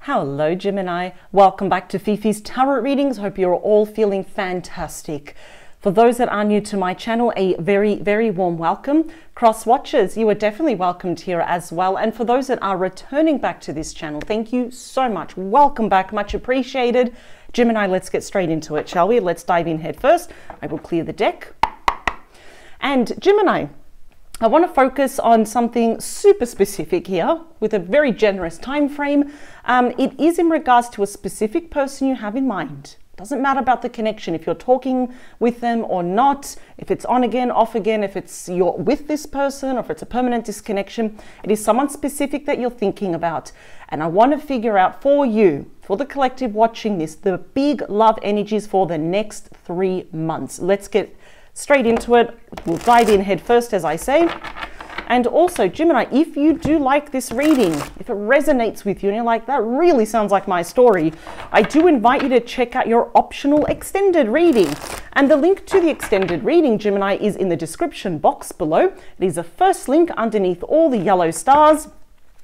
Hello Gemini, welcome back to Fifi's Tarot Readings. Hope you're all feeling fantastic. For those that are new to my channel, a very warm welcome. Cross watchers, you are definitely welcomed here as well. And for those that are returning back to this channel, thank you so much. Welcome back, much appreciated. Gemini, let's get straight into it, shall we? Let's dive in head first. I will clear the deck. And Gemini, I want to focus on something super specific here with a very generous time frame. It is in regards to a specific person you have in mind. Doesn't matter about the connection, if you're talking with them or not, if it's on again, off again, if it's you're with this person or if it's a permanent disconnection. It is someone specific that you're thinking about. And I want to figure out for you, for the collective watching this, the big love energies for the next 3 months. Let's get straight into it. We'll dive in head first, as I say. And also, Gemini, if you do like this reading, if it resonates with you and you're like, that really sounds like my story, I do invite you to check out your optional extended reading. And the link to the extended reading, Gemini, is in the description box below. It is the first link underneath all the yellow stars.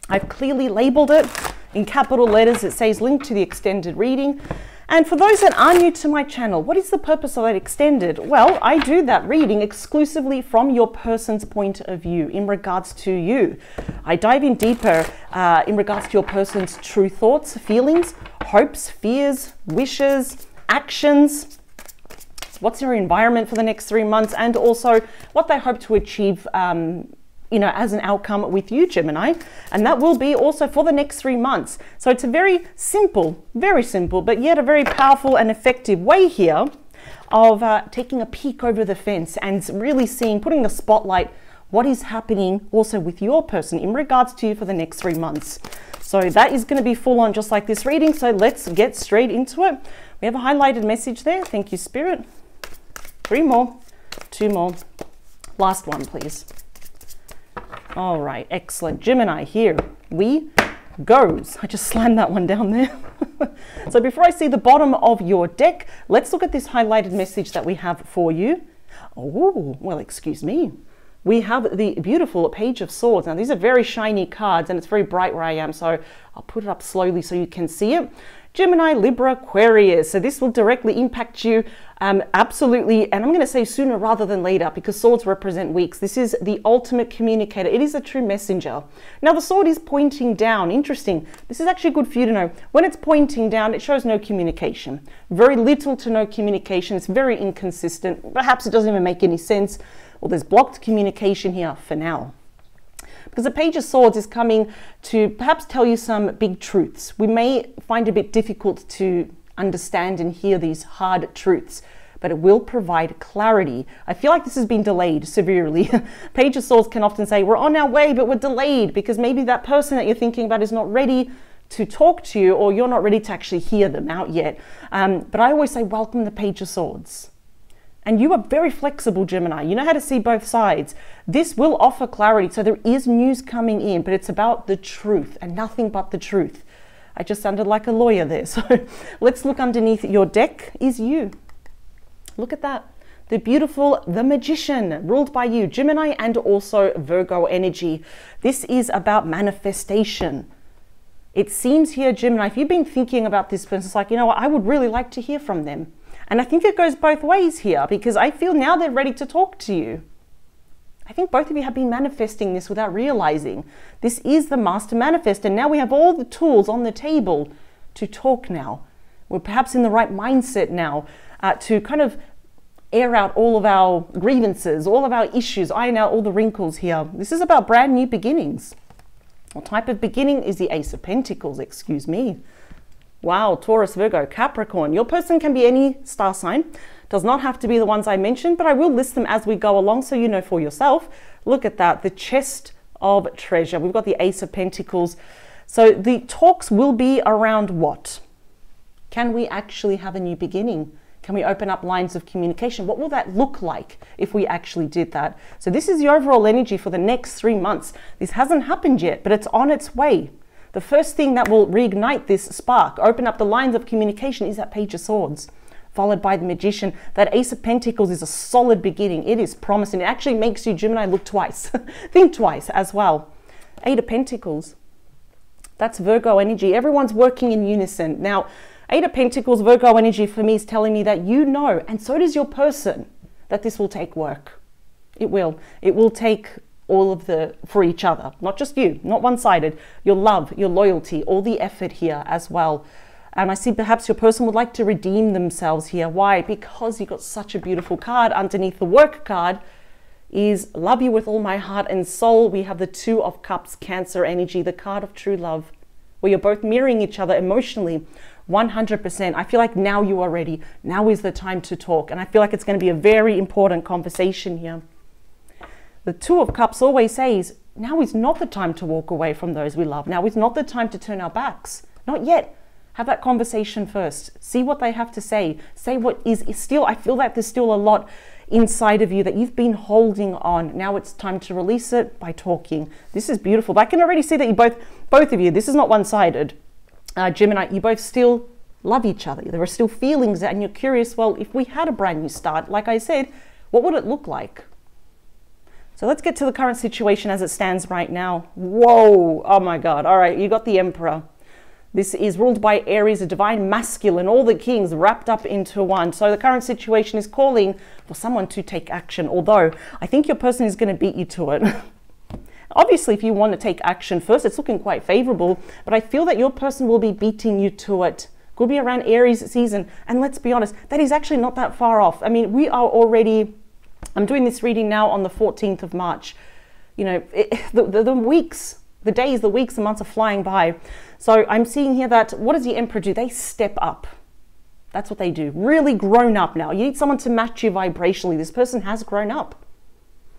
I've clearly labeled it in capital letters. It says link to the extended reading. And for those that are new to my channel, what is the purpose of that extended? Well, I do that reading exclusively from your person's point of view in regards to you. I dive in deeper in regards to your person's true thoughts, feelings, hopes, fears, wishes, actions. What's your environment for the next 3 months, and also what they hope to achieve as an outcome with you, Gemini. And that will be also for the next 3 months. So it's a very simple, but yet a very powerful and effective way here of taking a peek over the fence and really seeing, putting the spotlight, what is happening also with your person in regards to you for the next 3 months. So that is going to be full on just like this reading. So let's get straight into it. We have a highlighted message there. Thank you, Spirit. 3 more, 2 more. Last one, please. All right, excellent. Gemini, here we goes. I just slammed that one down there. So before I see the bottom of your deck, let's look at this highlighted message that we have for you. Oh, well, excuse me. We have the beautiful Page of Swords. Now, these are very shiny cards, and it's very bright where I am, so I'll put it up slowly so you can see it. Gemini, Libra, Aquarius. So this will directly impact you absolutely, and I'm going to say sooner rather than later, because swords represent weeks. This is the ultimate communicator. It is a true messenger. Now, the sword is pointing down. Interesting. This is actually good for you to know. When it's pointing down, it shows no communication. Very little to no communication. It's very inconsistent. Perhaps it doesn't even make any sense. Well, there's blocked communication here for now. Because the Page of Swords is coming to perhaps tell you some big truths. We may find it a bit difficult to understand and hear these hard truths, but it will provide clarity. I feel like this has been delayed severely. Page of Swords can often say, we're on our way, but we're delayed because maybe that person that you're thinking about is not ready to talk to you, or you're not ready to actually hear them out yet. But I always say, welcome the Page of Swords. And you are very flexible, Gemini. You know how to see both sides. This will offer clarity. So there is news coming in, but it's about the truth and nothing but the truth. I just sounded like a lawyer there. So let's look underneath your deck is you. Look at that. The beautiful, the Magician, ruled by you, Gemini, and also Virgo energy. This is about manifestation. It seems here, Gemini, if you've been thinking about this person, it's like, you know what, I would really like to hear from them. And I think it goes both ways here, because I feel now they're ready to talk to you. I think both of you have been manifesting this without realizing. This is the Master Manifest, and now we have all the tools on the table to talk now. We're perhaps in the right mindset now to kind of air out all of our grievances, all of our issues, iron out all the wrinkles here. This is about brand new beginnings. What type of beginning is the Ace of Pentacles, excuse me. Wow, Taurus, Virgo, Capricorn. Your person can be any star sign. Does not have to be the ones I mentioned, but I will list them as we go along so you know for yourself. Look at that, the chest of treasure. We've got the Ace of Pentacles. So the talks will be around what? Can we actually have a new beginning? Can we open up lines of communication? What will that look like if we actually did that? So this is the overall energy for the next 3 months. This hasn't happened yet, but it's on its way. The first thing that will reignite this spark, open up the lines of communication, is that Page of Swords, followed by the Magician. That Ace of Pentacles is a solid beginning. It is promising. It actually makes you, Gemini, look twice. Think twice as well. 8 of Pentacles. That's Virgo energy. Everyone's working in unison. Now, Eight of Pentacles, Virgo energy for me is telling me that you know, and so does your person, that this will take work. It will. It will take all of for each other, not just you, not one-sided, your love, your loyalty, all the effort here as well. And I see perhaps your person would like to redeem themselves here. Why? Because you got such a beautiful card underneath the work card is love you with all my heart and soul. We have the Two of Cups, Cancer energy, the card of true love, where you're both mirroring each other emotionally. 100%. I feel like now you are ready. Now is the time to talk. And I feel like it's going to be a very important conversation here. The Two of Cups always says, now is not the time to walk away from those we love. Now is not the time to turn our backs. Not yet. Have that conversation first. See what they have to say. Say what is still, I feel like there's still a lot inside of you that you've been holding on. Now it's time to release it by talking. This is beautiful. But I can already see that you both of you, this is not one-sided. Gemini, you both still love each other. There are still feelings and you're curious, well, if we had a brand new start, like I said, what would it look like? So let's get to the current situation as it stands right now. Whoa, oh my God. All right, you got the Emperor. This is ruled by Aries, a divine masculine, all the kings wrapped up into one. So the current situation is calling for someone to take action, although I think your person is going to beat you to it. Obviously, if you want to take action first, it's looking quite favorable, but I feel that your person will be beating you to it. Could be around Aries season. And let's be honest, that is actually not that far off. I mean, we are already, I'm doing this reading now on the 14th of March. You know, the weeks, the days, the weeks, the months are flying by. So I'm seeing here that, what does the Emperor do? They step up. That's what they do. Really grown up now. You need someone to match you vibrationally. This person has grown up.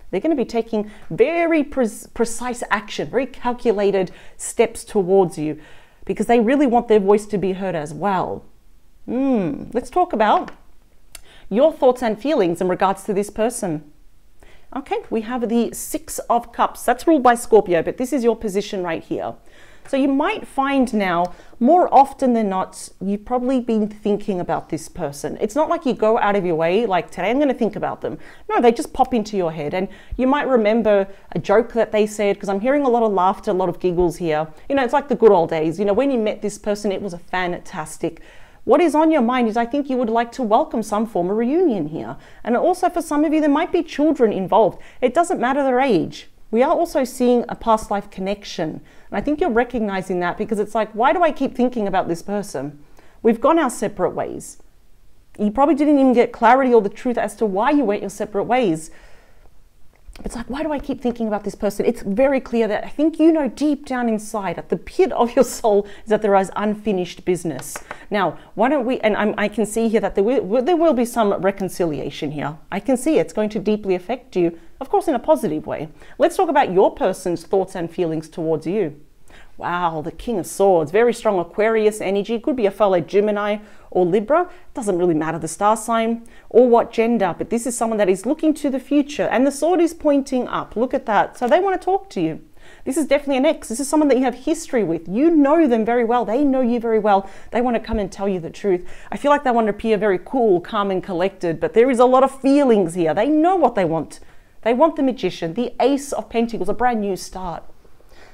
They're going to be taking very precise action, very calculated steps towards you because they really want their voice to be heard as well. Let's talk about your thoughts and feelings in regards to this person. Okay, we have the Six of Cups. That's ruled by Scorpio, but this is your position right here. So you might find now, more often than not, you've probably been thinking about this person. It's not like you go out of your way, like today I'm going to think about them. No, they just pop into your head. And you might remember a joke that they said, because I'm hearing a lot of laughter, a lot of giggles here. You know, it's like the good old days. You know, when you met this person, it was a fantastic. What is on your mind is I think you would like to welcome some form of reunion here. And also for some of you, there might be children involved. It doesn't matter their age. We are also seeing a past life connection. And I think you're recognizing that because it's like, why do I keep thinking about this person? We've gone our separate ways. You probably didn't even get clarity or the truth as to why you went your separate ways. It's like, why do I keep thinking about this person? It's very clear that I think you know deep down inside, at the pit of your soul, is that there is unfinished business. Now, why don't we, and I can see here that there will be some reconciliation here. I can see it's going to deeply affect you, of course, in a positive way. Let's talk about your person's thoughts and feelings towards you. Wow, the King of Swords, very strong Aquarius energy. Could be a fellow Gemini or Libra. Doesn't really matter the star sign or what gender, but this is someone that is looking to the future and the sword is pointing up. Look at that. So they want to talk to you. This is definitely an ex. This is someone that you have history with. You know them very well. They know you very well. They want to come and tell you the truth. I feel like they want to appear very cool, calm and collected, but there is a lot of feelings here. They know what they want. They want the Magician, the Ace of Pentacles, a brand new start.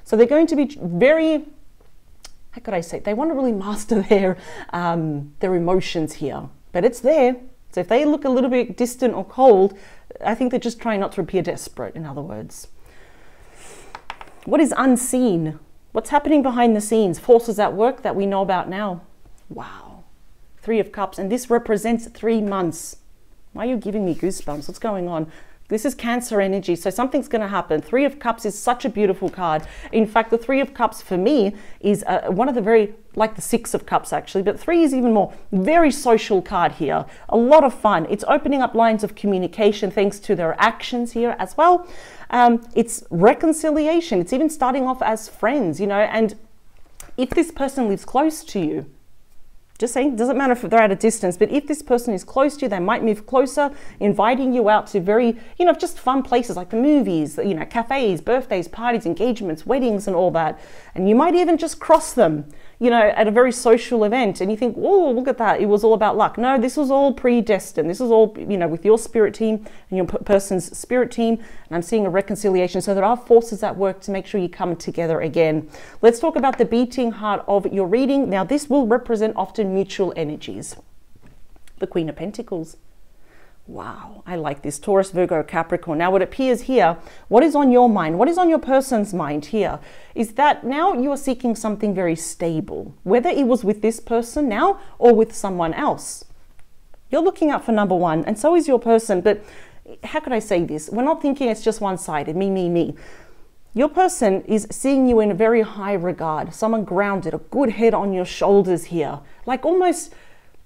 So they're going to be very, how could I say, they want to really master their emotions here, but it's there. So if they look a little bit distant or cold, I think they're just trying not to appear desperate, in other words. What is unseen? What's happening behind the scenes? Forces at work that we know about now. Wow. Three of Cups, and this represents 3 months. Why are you giving me goosebumps? What's going on? This is Cancer energy, so something's going to happen. Three of Cups is such a beautiful card. In fact, the Three of Cups for me is one of the very, like the Six of Cups actually, but 3 is even more. Very social card here. A lot of fun. It's opening up lines of communication thanks to their actions here as well. It's reconciliation. It's even starting off as friends, you know, and if this person lives close to you, Just saying, doesn't matter if they're at a distance, but if this person is close to you, they might move closer, inviting you out to very, just fun places like the movies, cafes, birthdays, parties, engagements, weddings, and all that. And you might even just cross them, at a very social event, and you think, oh, look at that, it was all about luck. No, this was all predestined. This was all, with your spirit team and your person's spirit team, and I'm seeing a reconciliation. So there are forces at work to make sure you come together again. Let's talk about the beating heart of your reading. Now, this will represent often mutual energies. The Queen of Pentacles. Wow, I like this. Taurus, Virgo, Capricorn. Now, what appears here, what is on your mind? What is on your person's mind here is that now you are seeking something very stable, whether it was with this person now or with someone else. You're looking out for number one, and so is your person. But how could I say this? We're not thinking it's just one-sided, me, me, me. Your person is seeing you in a very high regard, someone grounded, a good head on your shoulders here, like almost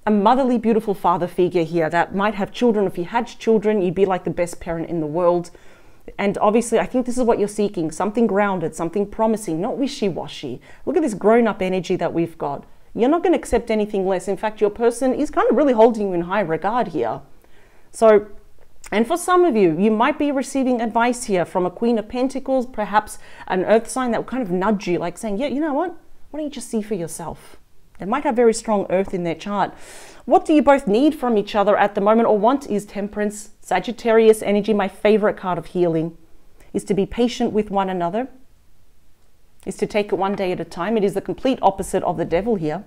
a motherly, beautiful father figure here that might have children. If you had children, you'd be like the best parent in the world. And obviously, I think this is what you're seeking, something grounded, something promising, not wishy-washy. Look at this grown-up energy that we've got. You're not going to accept anything less. In fact, your person is kind of really holding you in high regard here. So, and for some of you, you might be receiving advice here from a Queen of Pentacles, perhaps an earth sign that will kind of nudge you, like saying, yeah, you know what? Why don't you just see for yourself? They might have very strong earth in their chart. What do you both need from each other at the moment or want is Temperance, Sagittarius energy. My favorite card of healing is to be patient with one another, is to take it one day at a time. It is the complete opposite of the Devil here.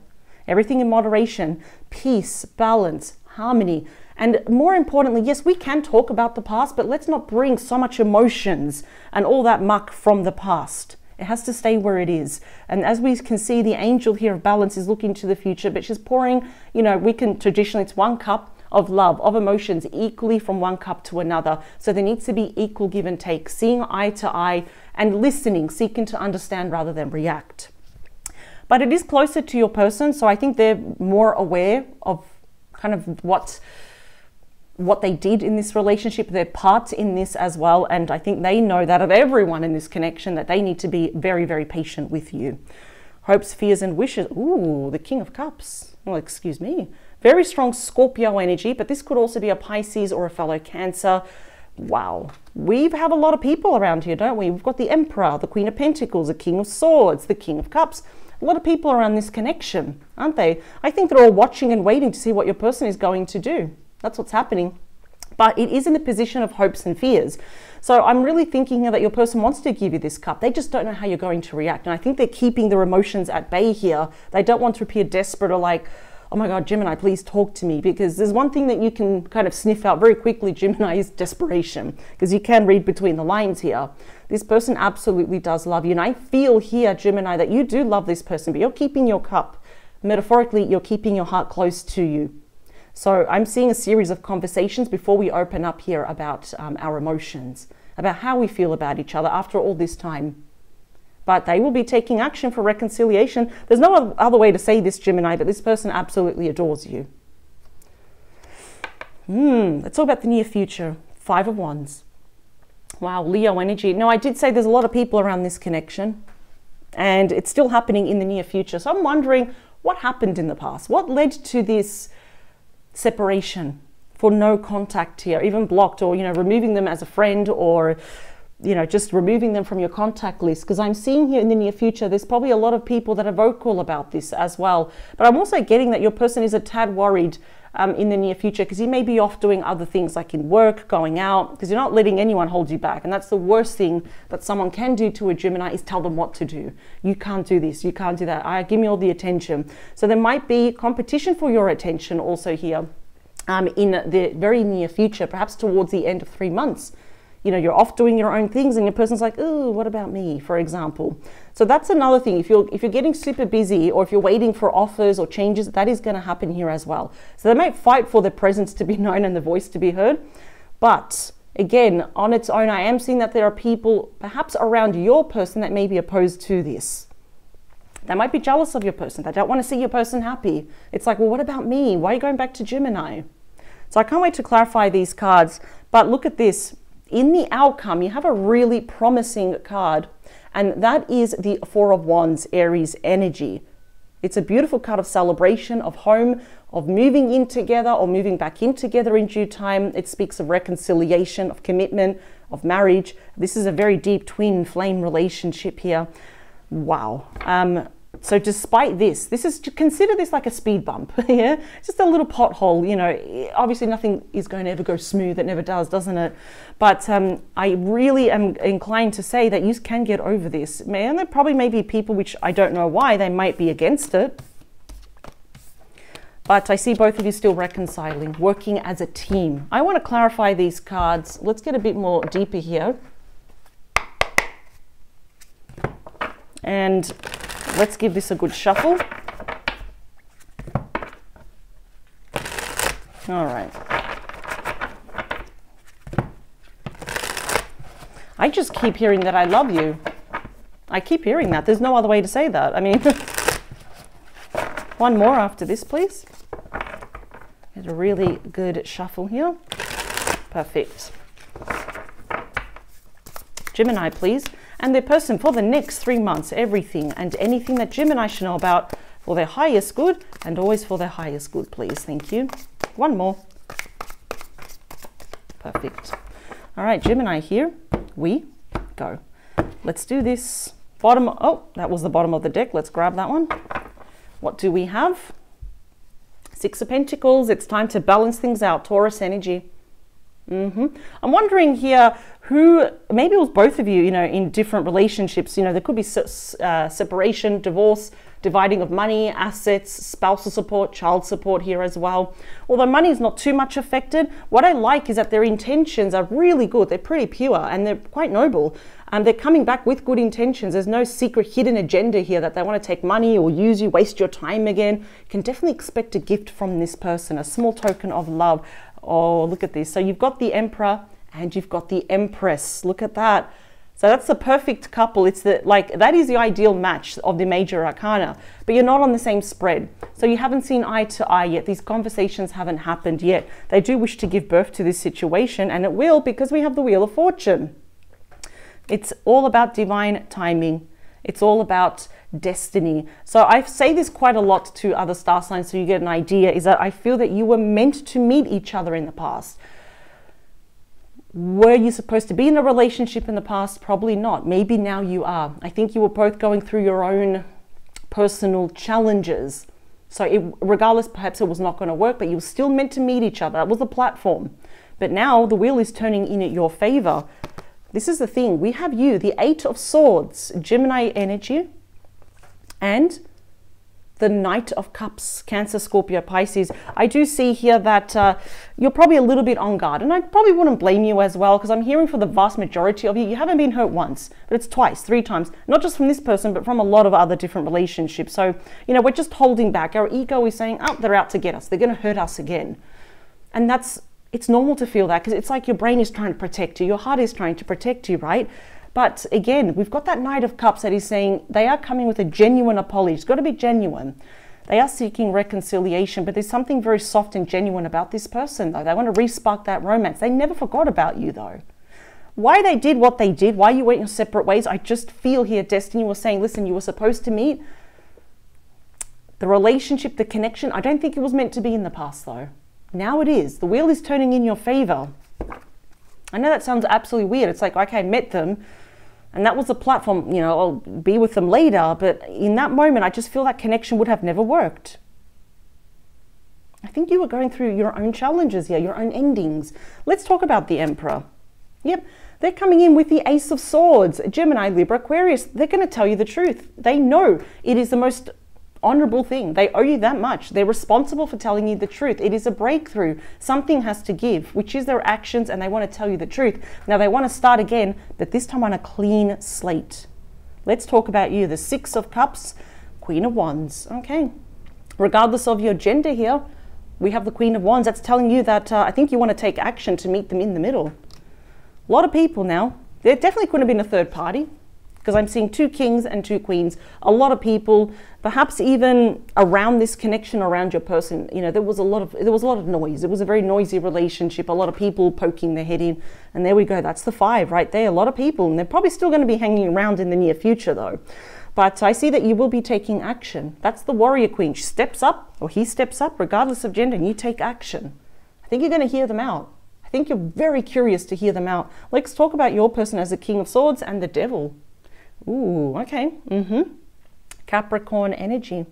Everything in moderation, peace, balance, harmony. And more importantly, yes, we can talk about the past, but let's not bring so much emotions and all that muck from the past. It has to stay where it is. And as we can see, the angel here of balance is looking to the future, but she's pouring, we can traditionally, it's one cup of love, of emotions, equally from one cup to another. So there needs to be equal give and take, seeing eye to eye and listening, seeking to understand rather than react. But it is closer to your person. So I think they're more aware of kind of what they did in this relationship, their part in this as well. And I think they know that of everyone in this connection, that they need to be very, very patient with you. Hopes, fears, and wishes. Ooh, the King of Cups. Well, excuse me. Very strong Scorpio energy, but this could also be a Pisces or a fellow Cancer. Wow. We have a lot of people around here, don't we? We've got the Emperor, the Queen of Pentacles, the King of Swords, the King of Cups. A lot of people around this connection, aren't they? I think they're all watching and waiting to see what your person is going to do. That's what's happening. But it is in the position of hopes and fears. So I'm really thinking here that your person wants to give you this cup. They just don't know how you're going to react. And I think they're keeping their emotions at bay here. They don't want to appear desperate or like, oh my God, Gemini, please talk to me. Because there's one thing that you can kind of sniff out very quickly, Gemini, is desperation. Because you can read between the lines here. This person absolutely does love you. And I feel here, Gemini, that you do love this person, but you're keeping your cup. Metaphorically, you're keeping your heart close to you. So I'm seeing a series of conversations before we open up here about our emotions, about how we feel about each other after all this time. But they will be taking action for reconciliation. There's no other way to say this, Gemini, but this person absolutely adores you. Let's talk about the near future. 5 of Wands. Wow, Leo energy. Now, I did say there's a lot of people around this connection, and it's still happening in the near future. So I'm wondering what happened in the past? What led to this separation, for no contact here, even blocked, or removing them as a friend, or just removing them from your contact list? Because I'm seeing here in the near future there's probably a lot of people that are vocal about this as well. But I'm also getting that your person is a tad worried in the near future, because you may be off doing other things like in work, going out, because you're not letting anyone hold you back. And that's the worst thing that someone can do to a Gemini, is tell them what to do. You can't do this, you can't do that. Give me all the attention. So there might be competition for your attention also here in the very near future, perhaps towards the end of 3 months. You're off doing your own things and your person's like, oh, what about me, for example? So that's another thing. If you're getting super busy, or if you're waiting for offers or changes, that is going to happen here as well. So they might fight for their presence to be known and the voice to be heard. But again, on its own, I am seeing that there are people perhaps around your person that may be opposed to this. They might be jealous of your person. They don't want to see your person happy. It's like, well, what about me? Why are you going back to Gemini? So I can't wait to clarify these cards. But look at this. In the outcome, you have a really promising card, and that is the 4 of Wands, Aries energy. It's a beautiful card of celebration, of home, of moving in together or moving back in together in due time. It speaks of reconciliation, of commitment, of marriage. This is a very deep twin flame relationship here. Wow. So despite this is, consider this like a speed bump, yeah? Just a little pothole, you know. Obviously nothing is going to ever go smooth. It never does, doesn't it? But I really am inclined to say that you can get over this. Man, there probably may be people, which I don't know why, they might be against it. But I see both of you still reconciling, working as a team. I want to clarify these cards. Let's get a bit more deeper here. And let's give this a good shuffle. All right. I just keep hearing that I love you. I keep hearing that. There's no other way to say that. I mean, one more after this, please. Get a really good shuffle here. Perfect. Gemini, please. And their person for the next 3 months, everything and anything that Gemini should know about for their highest good and always for their highest good, please. Thank you. One more. Perfect. All right, Gemini, here we go. Let's do this. Bottom, oh, that was the bottom of the deck. Let's grab that one. What do we have? Six of Pentacles. It's time to balance things out. Taurus energy. I'm wondering here who, maybe it was both of you, you know, in different relationships. You know, there could be separation, divorce, dividing of money, assets, spousal support, child support here as well. Although money is not too much affected, what I like is that their intentions are really good. They're pretty pure and they're quite noble. They're coming back with good intentions. There's no secret hidden agenda here that they want to take money or use you, waste your time again. You can definitely expect a gift from this person, a small token of love. Oh, look at this. So you've got the Emperor and you've got the Empress. Look at that. So that's the perfect couple. It's the, like, that is the ideal match of the major arcana, but you're not on the same spread. So you haven't seen eye to eye yet. These conversations haven't happened yet. They do wish to give birth to this situation, and it will, because we have the Wheel of Fortune. It's all about divine timing. It's all about destiny. So I say this quite a lot to other star signs so you get an idea, is that I feel that you were meant to meet each other in the past. Were you supposed to be in a relationship in the past? Probably not. Maybe now you are. I think you were both going through your own personal challenges. So regardless, perhaps it was not going to work, but you were still meant to meet each other. That was the platform. But now the wheel is turning in at your favor. This is the thing. We have you, the Eight of Swords, Gemini energy, and the Knight of Cups, Cancer, Scorpio, Pisces. I do see here that you're probably a little bit on guard, and I probably wouldn't blame you as well, because I'm hearing for the vast majority of you, you haven't been hurt once, but it's twice, 3 times, not just from this person, but from a lot of other different relationships. So, you know, we're just holding back. Our ego is saying, oh, they're out to get us. They're going to hurt us again. And it's normal to feel that, because it's like your brain is trying to protect you. Your heart is trying to protect you, right? But again, we've got that Knight of Cups that is saying they are coming with a genuine apology. It's got to be genuine. They are seeking reconciliation, but there's something very soft and genuine about this person, though. They want to re-spark that romance. They never forgot about you, though. Why they did what they did, why you went your separate ways, I just feel here Destiny was saying, listen, you were supposed to meet. The relationship, the connection, I don't think it was meant to be in the past, though. Now it is. The wheel is turning in your favor. I know that sounds absolutely weird. It's like, okay, I met them, and that was the platform, you know, I'll be with them later. But in that moment, I just feel that connection would have never worked. I think you were going through your own challenges here, your own endings. Let's talk about the Emperor. Yep, they're coming in with the Ace of Swords. Gemini, Libra, Aquarius, they're going to tell you the truth. They know it is the most honorable thing. They owe you that much. They're responsible for telling you the truth. It is a breakthrough. Something has to give, which is their actions, and they want to tell you the truth. Now they want to start again, but this time on a clean slate. Let's talk about you. The Six of Cups, Queen of Wands. Okay. Regardless of your gender here, we have the Queen of Wands. That's telling you that I think you want to take action to meet them in the middle. A lot of people now. There definitely couldn't have been a third party, because I'm seeing 2 kings and 2 queens. A lot of people, perhaps even around this connection around your person, you know, there was a lot of noise. It was a very noisy relationship. A lot of people poking their head in, and there we go. That's the 5 right there. A lot of people, and they're probably still going to be hanging around in the near future, though. But I see that you will be taking action. That's the warrior queen. She steps up, or he steps up, regardless of gender, and you take action. I think you're going to hear them out. I think you're very curious to hear them out. Let's talk about your person as the King of Swords and the Devil. Ooh, okay. Capricorn energy.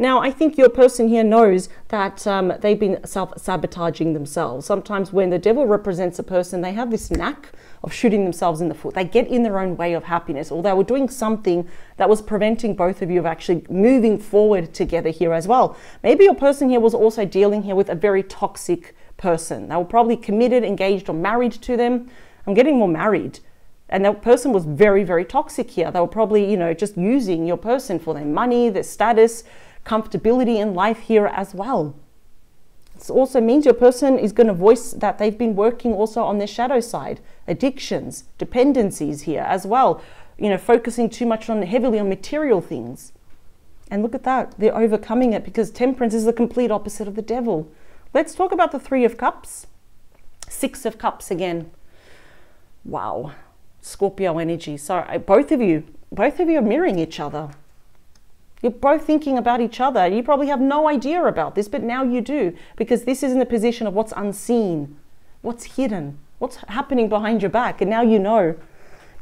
Now, I think your person here knows that they've been self-sabotaging themselves. Sometimes when the devil represents a person, they have this knack of shooting themselves in the foot. They get in their own way of happiness, or they were doing something that was preventing both of you of actually moving forward together here as well. Maybe your person here was also dealing here with a very toxic person. They were probably committed, engaged, or married to them. I'm getting more married. And that person was very, very toxic here. They were probably, you know, just using your person for their money, their status, comfortability in life here as well. It also means your person is going to voice that they've been working also on their shadow side, addictions, dependencies here as well, you know, focusing too much on heavily on material things. And look at that, they're overcoming it, because temperance is the complete opposite of the devil. Let's talk about the Three of Cups. Six of Cups again. Wow, Scorpio energy. So both of you are mirroring each other. You're both thinking about each other. You probably have no idea about this, but now you do, because this is in the position of what's unseen, what's hidden, what's happening behind your back. And now you know.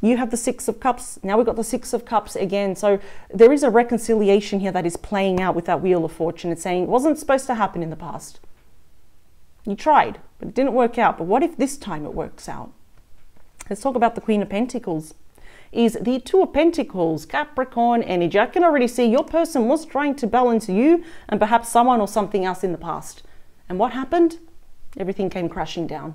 You have the Six of Cups. Now we've got the Six of Cups again. So there is a reconciliation here that is playing out with that Wheel of Fortune. It's saying it wasn't supposed to happen in the past. You tried, but it didn't work out. But what if this time it works out? Let's talk about the Queen of Pentacles. Is the Two of Pentacles, Capricorn energy. I can already see your person was trying to balance you and perhaps someone or something else in the past. And what happened? Everything came crashing down.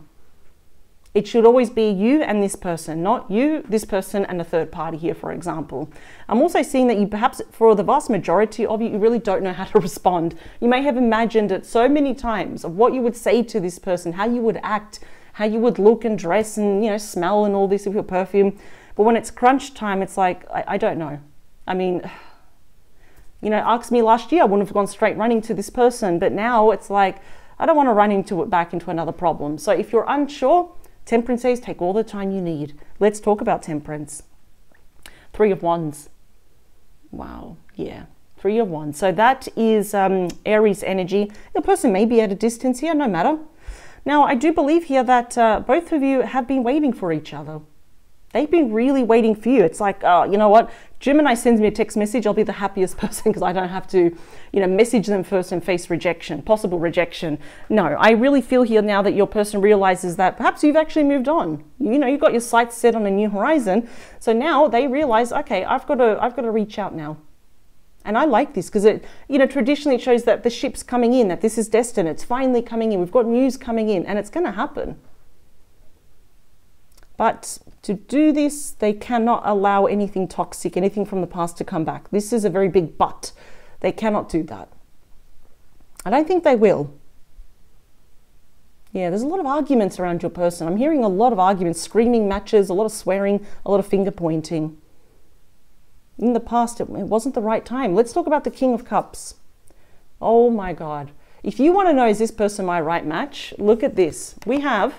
It should always be you and this person, not you, this person, and a third party here, for example. I'm also seeing that you perhaps, for the vast majority of you, you really don't know how to respond. You may have imagined it so many times of what you would say to this person, how you would act, how you would look and dress and, you know, smell and all this with your perfume. But when it's crunch time, it's like, I don't know. I mean, you know, ask me last year, I wouldn't have gone straight running to this person. But now it's like, I don't want to run into it back into another problem. So if you're unsure, Temperance says take all the time you need. Let's talk about Temperance. Three of Wands. Wow, yeah. Three of Wands. So that is Aries energy. The person may be at a distance here, no matter. Now, I do believe here that both of you have been waiting for each other. They've been really waiting for you. It's like, oh, you know what? Gemini sends me a text message. I'll be the happiest person because I don't have to, you know, message them first and face rejection, possible rejection. No, I really feel here now that your person realizes that perhaps you've actually moved on. You know, you've got your sights set on a new horizon. So now they realize, okay, I've got to reach out now. And I like this because it, you know, traditionally it shows that the ship's coming in, that this is destined. It's finally coming in. We've got news coming in, and it's going to happen. But to do this, they cannot allow anything toxic, anything from the past to come back. This is a very big but. They cannot do that. I don't think they will. Yeah, there's a lot of arguments around your person. I'm hearing a lot of arguments, screaming matches, a lot of swearing, a lot of finger pointing. In the past, it wasn't the right time. Let's talk about the King of Cups. Oh my God. If you want to know, is this person my right match? Look at this. We have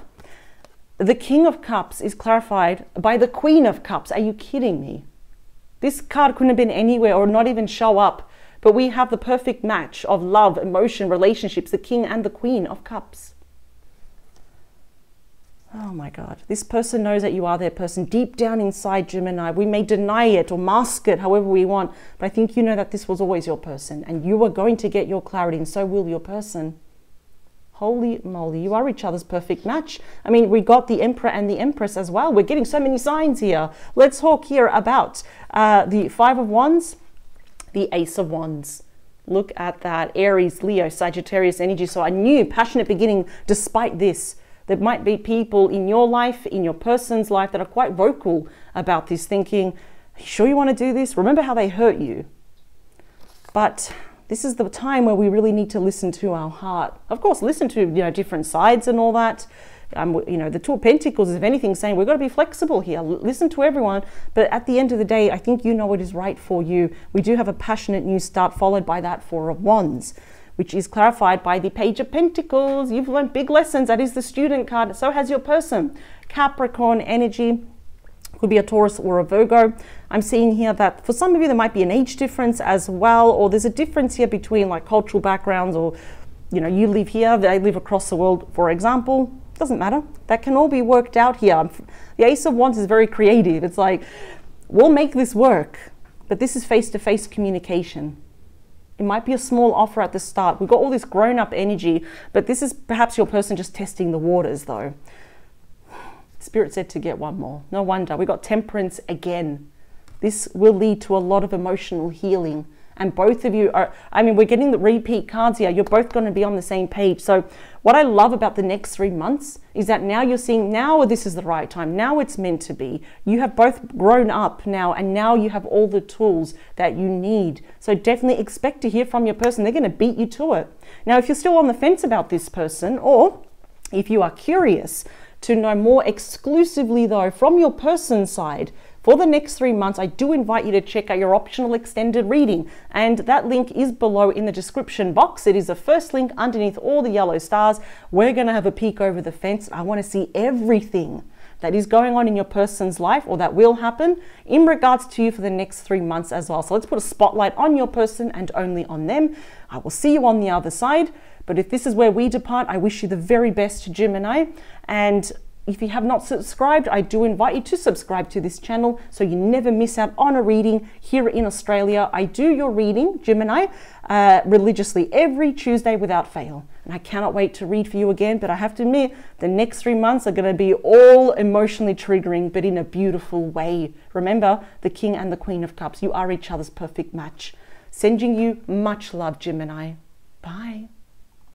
the King of Cups is clarified by the Queen of Cups. Are you kidding me? This card couldn't have been anywhere or not even show up. But we have the perfect match of love, emotion, relationships, the King and the Queen of Cups. Oh my God. This person knows that you are their person deep down inside, Gemini. We may deny it or mask it however we want, but I think you know that this was always your person and you are going to get your clarity, and so will your person. Holy moly, you are each other's perfect match. I mean, we got the Emperor and the Empress as well. We're getting so many signs here. Let's talk here about the Five of Wands, the Ace of Wands. Look at that. Aries, Leo, Sagittarius energy. So a new passionate beginning despite this. There might be people in your life, in your person's life, that are quite vocal about this, thinking, are you sure you want to do this? Remember how they hurt you. But this is the time where we really need to listen to our heart. Of course, listen to, you know, different sides and all that. You know, the Two of Pentacles is, if anything, saying we've got to be flexible here. Listen to everyone. But at the end of the day, I think you know what is right for you. We do have a passionate new start, followed by that Four of Wands, which is clarified by the Page of Pentacles. You've learned big lessons. That is the Student card. So has your person. Capricorn energy. Could be a Taurus or a Virgo. I'm seeing here that for some of you, there might be an age difference as well, or there's a difference here between like cultural backgrounds, or, you know, you live here, they live across the world, for example. Doesn't matter. That can all be worked out here. The Ace of Wands is very creative. It's like, we'll make this work, but this is face-to-face communication. It might be a small offer at the start. We've got all this grown-up energy, but this is perhaps your person just testing the waters, though. Spirit said to get one more. No wonder. We got Temperance again. This will lead to a lot of emotional healing. And both of you are, I mean, we're getting the repeat cards here. You're both going to be on the same page. So what I love about the next 3 months is that now you're seeing, now this is the right time. Now it's meant to be. You have both grown up now, and now you have all the tools that you need. So definitely expect to hear from your person. They're going to beat you to it. Now, if you're still on the fence about this person, or if you are curious to know more exclusively though from your person's side, for the next 3 months, I do invite you to check out your optional extended reading. And that link is below in the description box. It is the first link underneath all the yellow stars. We're going to have a peek over the fence. I want to see everything that is going on in your person's life, or that will happen in regards to you for the next 3 months as well. So let's put a spotlight on your person and only on them. I will see you on the other side. But if this is where we depart, I wish you the very best, Gemini. And if you have not subscribed, I do invite you to subscribe to this channel so you never miss out on a reading here in Australia. I do your reading, Gemini, religiously every Tuesday without fail. And I cannot wait to read for you again, but I have to admit, the next 3 months are going to be all emotionally triggering, but in a beautiful way. Remember, the King and the Queen of Cups, you are each other's perfect match. Sending you much love, Gemini. Bye.